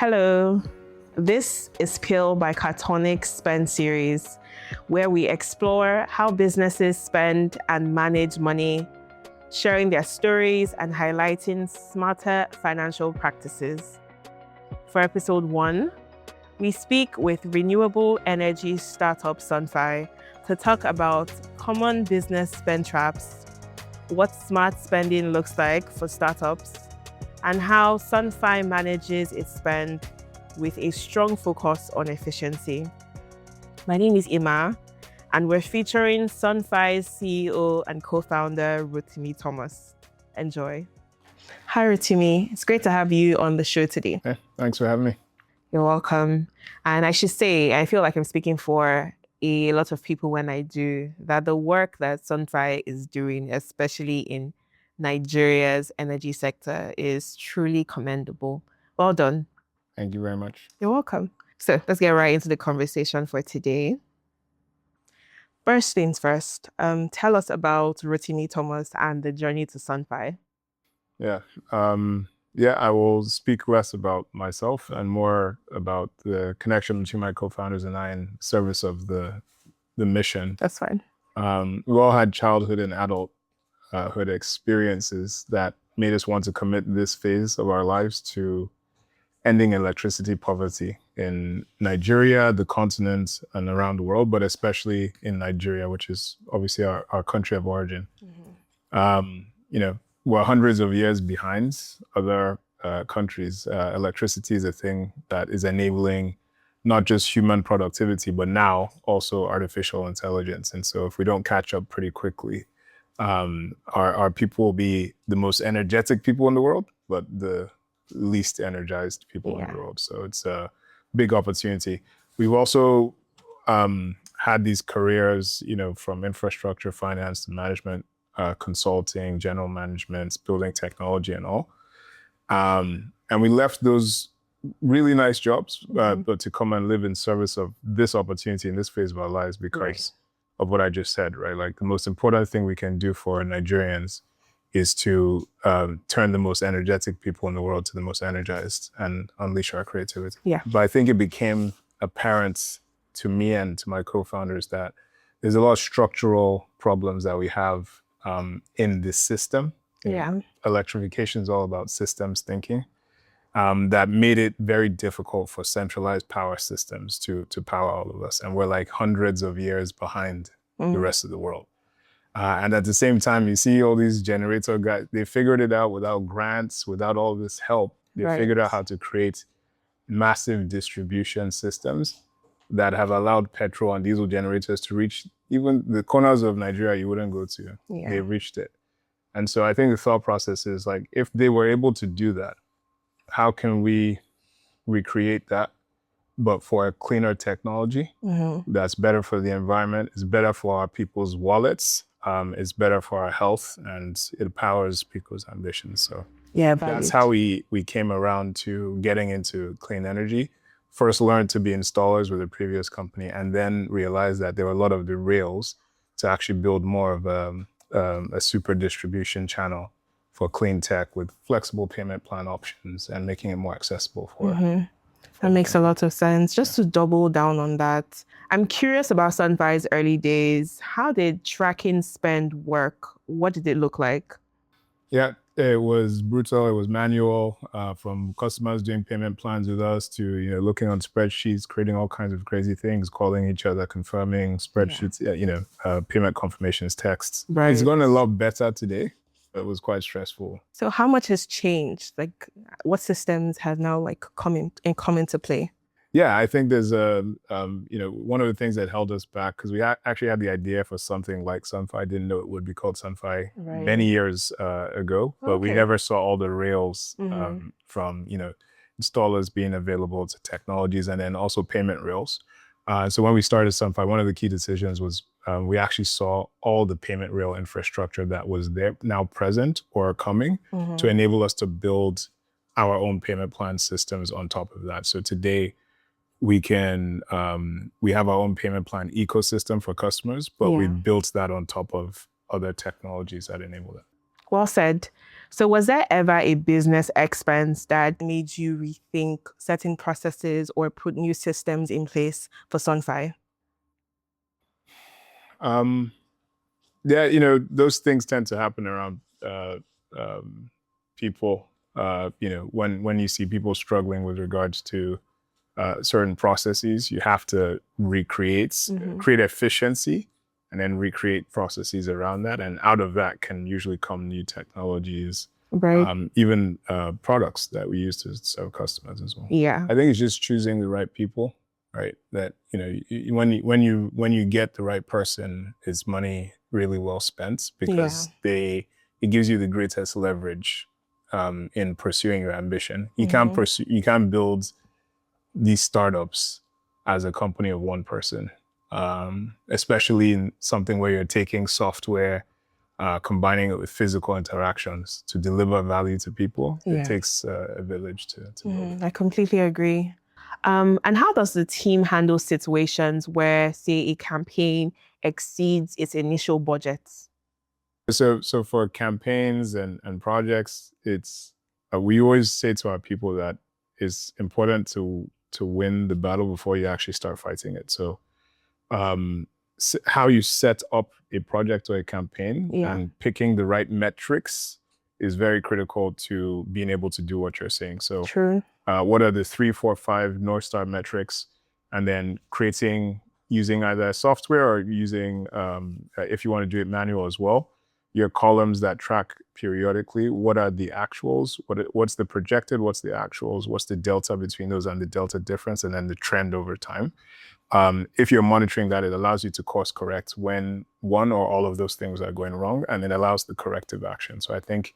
Hello, this is PIL by Cardtonic Spend series, where we explore how businesses spend and manage money, sharing their stories and highlighting smarter financial practices. For episode 1, we speak with renewable energy startup Sunfi to talk about common business spend traps, what smart spending looks like for startups, and how Sunfi manages its spend with a strong focus on efficiency. My name is Ima, and we're featuring Sunfi's CEO and co-founder, Rotimi Thomas. Enjoy. Hi, Rotimi. It's great to have you on the show today. Hey, thanks for having me. You're welcome. And I should say, I feel like I'm speaking for a lot of people when I do that the work that Sunfi is doing, especially in Nigeria's energy sector, is truly commendable. Well done. Thank you very much. You're welcome. So let's get right into the conversation for today. First things first, tell us about Rotimi Thomas and the journey to Sunfi. I will speak less about myself and more about the connection between my co-founders and I in service of the mission. That's fine. We all had childhood and adulthood experiences that made us want to commit this phase of our lives to ending electricity poverty in Nigeria, the continent, and around the world, but especially in Nigeria, which is obviously our country of origin. Mm-hmm. We're hundreds of years behind other countries. Electricity is a thing that is enabling not just human productivity, but now also artificial intelligence. And so if we don't catch up pretty quickly, our people will be the most energetic people in the world, but the least energized people in the world. So it's a big opportunity. We've also had these careers, from infrastructure, finance, to management, consulting, general management, building technology and all. And we left those really nice jobs, but to come and live in service of this opportunity in this phase of our lives because of what I just said, right? Like the most important thing we can do for Nigerians is to turn the most energetic people in the world to the most energized and unleash our creativity. Yeah. But I think it became apparent to me and to my co-founders that there's a lot of structural problems that we have in this system. Electrification is all about systems thinking. That made it very difficult for centralized power systems to power all of us. And we're like hundreds of years behind the rest of the world. And at the same time, you see all these generator guys, they figured it out without grants, without all this help. They figured out how to create massive distribution systems that have allowed petrol and diesel generators to reach even the corners of Nigeria you wouldn't go to. Yeah. They reached it. And so I think the thought process is like, if they were able to do that, how can we recreate that, but for a cleaner technology that's better for the environment, is better for our people's wallets, it's better for our health, and it powers people's ambitions. So that's how we came around to getting into clean energy. First learned to be installers with a previous company, and then realized that there were a lot of the rails to actually build more of a super distribution channel for clean tech with flexible payment plan options and making it more accessible for That makes a lot of sense. Just to double down on that, I'm curious about Sunfi's early days. How did tracking spend work? What did it look like? Yeah, it was brutal. It was manual, from customers doing payment plans with us to looking on spreadsheets, creating all kinds of crazy things, calling each other, confirming spreadsheets, payment confirmations, texts. Right. It's gone a lot better today. It was quite stressful. So how much has changed? Like, what systems have now come into play? Yeah, I think there's one of the things that held us back, because we actually had the idea for something like Sunfi. I didn't know it would be called Sunfi many years ago, but we never saw all the rails from installers being available to technologies, and then also payment rails. So when we started Sunfi, one of the key decisions was we actually saw all the payment rail infrastructure that was there now present or coming to enable us to build our own payment plan systems on top of that. So today we have our own payment plan ecosystem for customers, but we built that on top of other technologies that enable it. Well said. So was there ever a business expense that made you rethink certain processes or put new systems in place for Sunfi? Yeah, those things tend to happen around um, people. When you see people struggling with regards to certain processes, you have to create efficiency, and then recreate processes around that. And out of that can usually come new technologies, Right. even products that we use to serve customers as well. Yeah. I think it's just choosing the right people, right? That when you get the right person, it's money really well spent, because it gives you the greatest leverage in pursuing your ambition. You can't build these startups as a company of one person, especially in something where you're taking software, combining it with physical interactions to deliver value to people. It takes a village to build it. I completely agree. And how does the team handle situations where, say, a campaign exceeds its initial budgets? So for campaigns and projects, it's we always say to our people that it's important to win the battle before you actually start fighting it. So how you set up a project or a campaign and picking the right metrics is very critical to being able to do what you're saying. So True. What are the 3, 4, 5 North Star metrics, and then using either software or using, if you want to do it manual as well, your columns that track periodically. What are the actuals? What's the projected? What's the actuals? What's the delta between those and the delta difference? And then the trend over time. If you're monitoring that, it allows you to course correct when one or all of those things are going wrong, and it allows the corrective action. So I think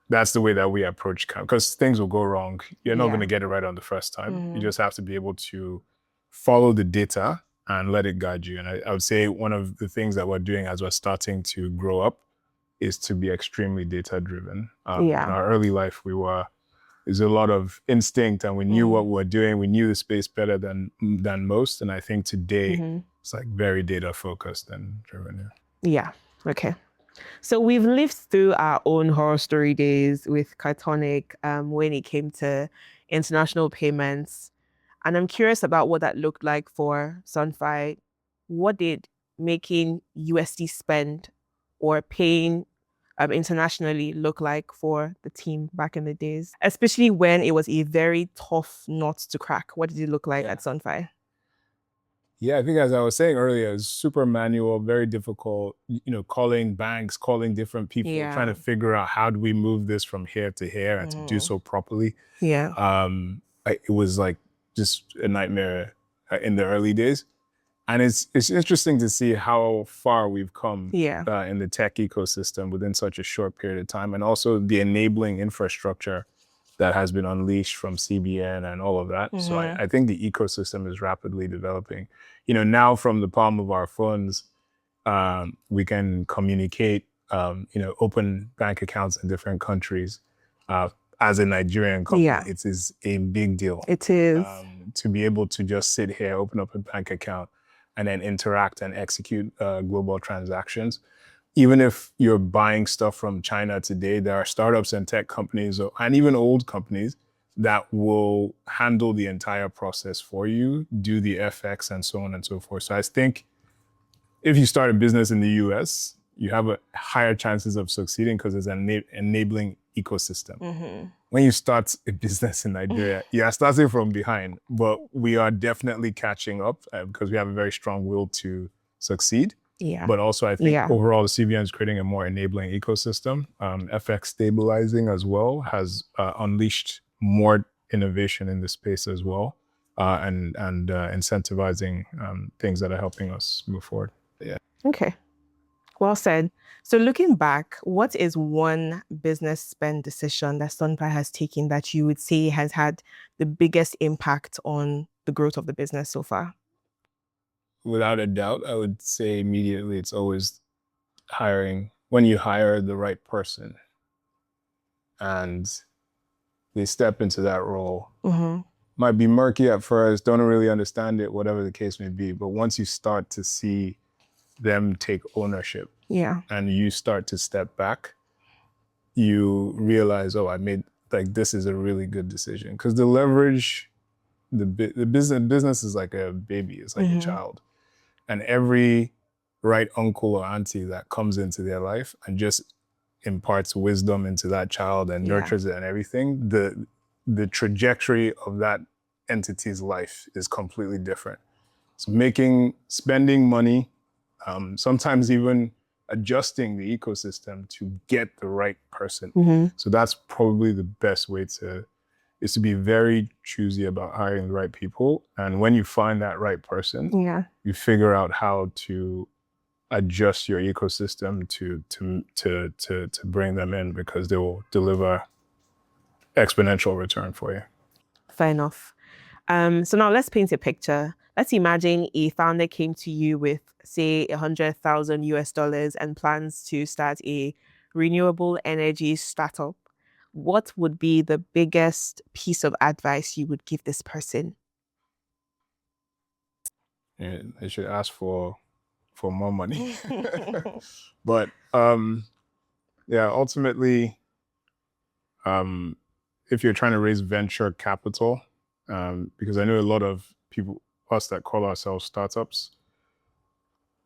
that's the way that we approach, because things will go wrong. You're not going to get it right on the first time. You just have to be able to follow the data and let it guide you. And I would say one of the things that we're doing as we're starting to grow up is to be extremely data driven. In our early life, there's a lot of instinct, and we knew what we were doing. We knew the space better than most. And I think today it's like very data focused and driven. Yeah. Okay. So we've lived through our own horror story days with Cardtonic when it came to international payments. And I'm curious about what that looked like for Sunfi. What did making USD spend or paying internationally look like for the team back in the days, especially when it was a very tough nut to crack? What did it look like at Sunfi? Yeah, I think, as I was saying earlier, it's super manual, very difficult, calling banks, calling different people, trying to figure out how do we move this from here to here and to do so properly. It was like just a nightmare in the early days. And it's interesting to see how far we've come in the tech ecosystem within such a short period of time, and also the enabling infrastructure that has been unleashed from CBN and all of that. So I think the ecosystem is rapidly developing. Now from the palm of our phones, we can communicate, open bank accounts in different countries. As a Nigerian company, it is a big deal. It is. To be able to just sit here, open up a bank account, and then interact and execute global transactions. Even if you're buying stuff from China today, there are startups and tech companies, and even old companies, that will handle the entire process for you, do the FX and so on and so forth. So I think if you start a business in the US, you have a higher chances of succeeding because there's an enabling ecosystem. When you start a business in Nigeria, you are starting from behind, but we are definitely catching up because we have a very strong will to succeed. But also I think overall the CBN is creating a more enabling ecosystem. FX stabilizing as well has unleashed more innovation in the space as well, and incentivizing things that are helping us move forward. Okay. Well said. So looking back, what is one business spend decision that Sunfi has taken that you would say has had the biggest impact on the growth of the business so far? Without a doubt, I would say immediately it's always hiring. When you hire the right person and they step into that role, might be murky at first, don't really understand it, whatever the case may be. But once you start to see them take ownership and you start to step back, you realize, oh, I made, like, this is a really good decision. Because the leverage, the business is like a baby, it's like a child. And every right uncle or auntie that comes into their life and just imparts wisdom into that child and nurtures it and everything, the trajectory of that entity's life is completely different. So spending money, sometimes even adjusting the ecosystem to get the right person. So that's probably the best way is to be very choosy about hiring the right people. And when you find that right person, you figure out how to adjust your ecosystem to bring them in, because they will deliver exponential return for you. Fair enough. So now let's paint a picture. Let's imagine a founder came to you with, say, $100,000 and plans to start a renewable energy startup. What would be the biggest piece of advice you would give this person? Yeah, they should ask for more money. But yeah, ultimately, if you're trying to raise venture capital, because I know a lot of people, us that call ourselves startups,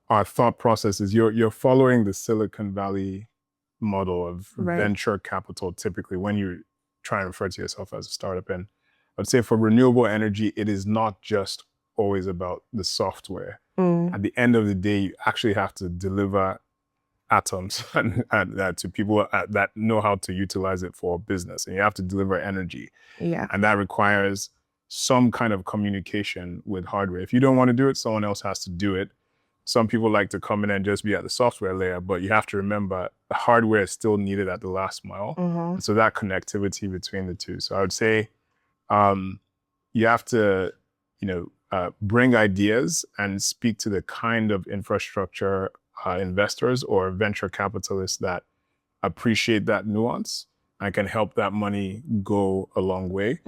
our thought process is you're following the Silicon Valley model of venture capital typically when you try and refer to yourself as a startup. And I'd say for renewable energy, it is not just always about the software. At the end of the day, you actually have to deliver atoms and to people that know how to utilize it for business, and you have to deliver energy. And that requires some kind of communication with hardware. If you don't want to do it, someone else has to do it. Some people like to come in and just be at the software layer, but you have to remember the hardware is still needed at the last mile. And so that connectivity between the two. So I would say you have to, bring ideas and speak to the kind of infrastructure investors or venture capitalists that appreciate that nuance and can help that money go a long way.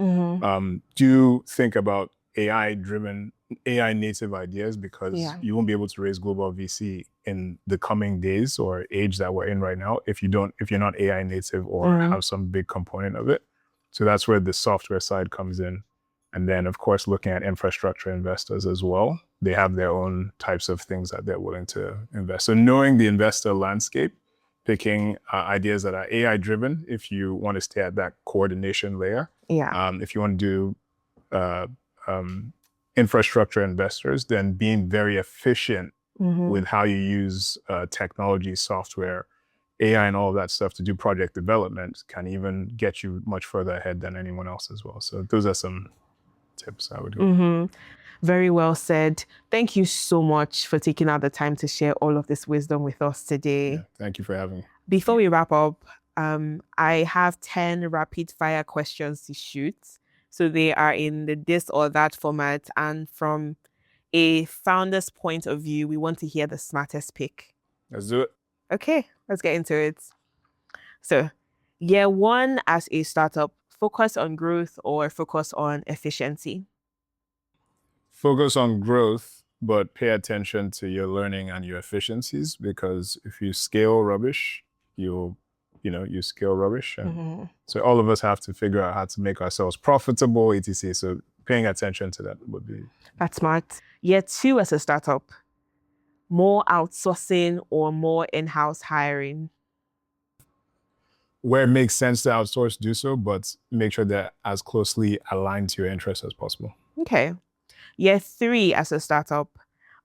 Do think about AI native ideas, because you won't be able to raise global VC in the coming days or age that we're in right now if you're not AI native or have some big component of it. So that's where the software side comes in. And then, of course, looking at infrastructure investors as well. They have their own types of things that they're willing to invest. So knowing the investor landscape, picking ideas that are AI driven if you want to stay at that coordination layer. If you want to do infrastructure investors, then being very efficient with how you use technology, software, AI, and all of that stuff to do project development can even get you much further ahead than anyone else as well. So those are some tips I would give. Very well said. Thank you so much for taking out the time to share all of this wisdom with us today. Yeah, thank you for having me. Before we wrap up, I have 10 rapid fire questions to shoot. So they are in the this or that format. And from a founder's point of view, we want to hear the smartest pick. Let's do it. Okay, let's get into it. So, year one as a startup, focus on growth or focus on efficiency? Focus on growth, but pay attention to your learning and your efficiencies, because if you scale rubbish, you scale rubbish. And so all of us have to figure out how to make ourselves profitable, etc. So paying attention to that would be... That's smart. Year two as a startup, more outsourcing or more in-house hiring? Where it makes sense to outsource, do so, but make sure they're as closely aligned to your interests as possible. Okay. Year three as a startup,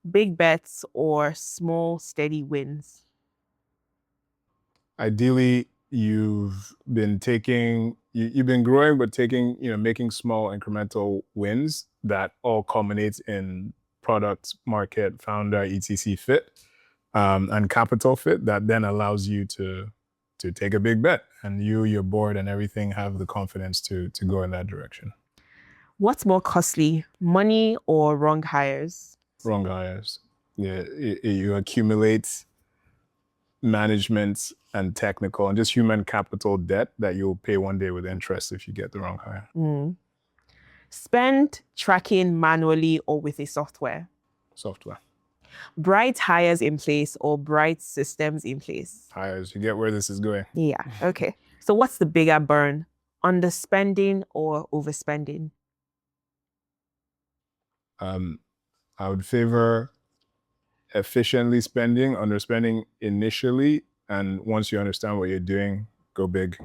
big bets or small, steady wins? Ideally, you've been growing, but making small incremental wins that all culminate in product, market, founder, etc. fit, and capital fit that then allows you to take a big bet, and your board and everything have the confidence to go in that direction. What's more costly, money or wrong hires? Wrong hires. Yeah, you accumulate management and technical and just human capital debt that you'll pay one day with interest if you get the wrong hire. Spend tracking manually or with a software? Software. Bright hires in place or bright systems in place? Hires. You get where this is going. Yeah, okay. So what's the bigger burn? Underspending or overspending? I would favor efficiently spending, underspending initially, and once you understand what you're doing, go big.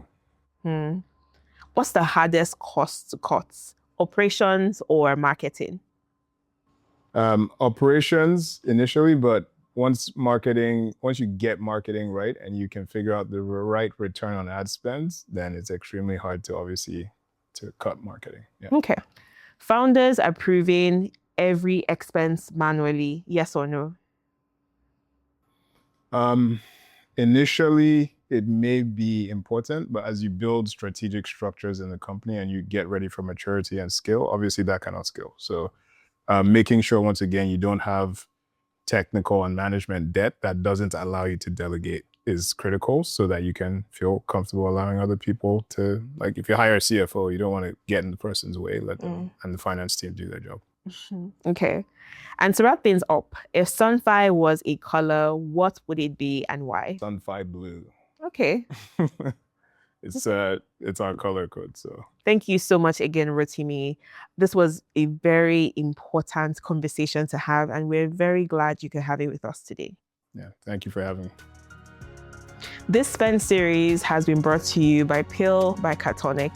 What's the hardest cost to cut? Operations or marketing? Operations initially, but once you get marketing right and you can figure out the right return on ad spends, then it's extremely hard to obviously to cut marketing. Yeah. Okay. Founders approving every expense manually, yes or no? Initially, it may be important, but as you build strategic structures in the company and you get ready for maturity and scale, obviously that cannot scale. So making sure, once again, you don't have technical and management debt that doesn't allow you to delegate is critical so that you can feel comfortable allowing other people to, like if you hire a CFO, you don't want to get in the person's way, let them and the finance team do their job. Okay. And to wrap things up, if Sunfi was a color, what would it be and why? Sunfi blue. Okay. It's our color code. So thank you so much again, Rotimi. This was a very important conversation to have, and we're very glad you could have it with us today. Yeah, thank you for having me. This spend series has been brought to you by PIL by Cardtonic.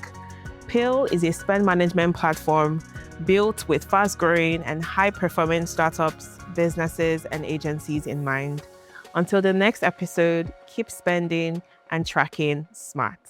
PIL is a spend management platform built with fast-growing and high-performing startups, businesses, and agencies in mind. Until the next episode, keep spending and tracking smart.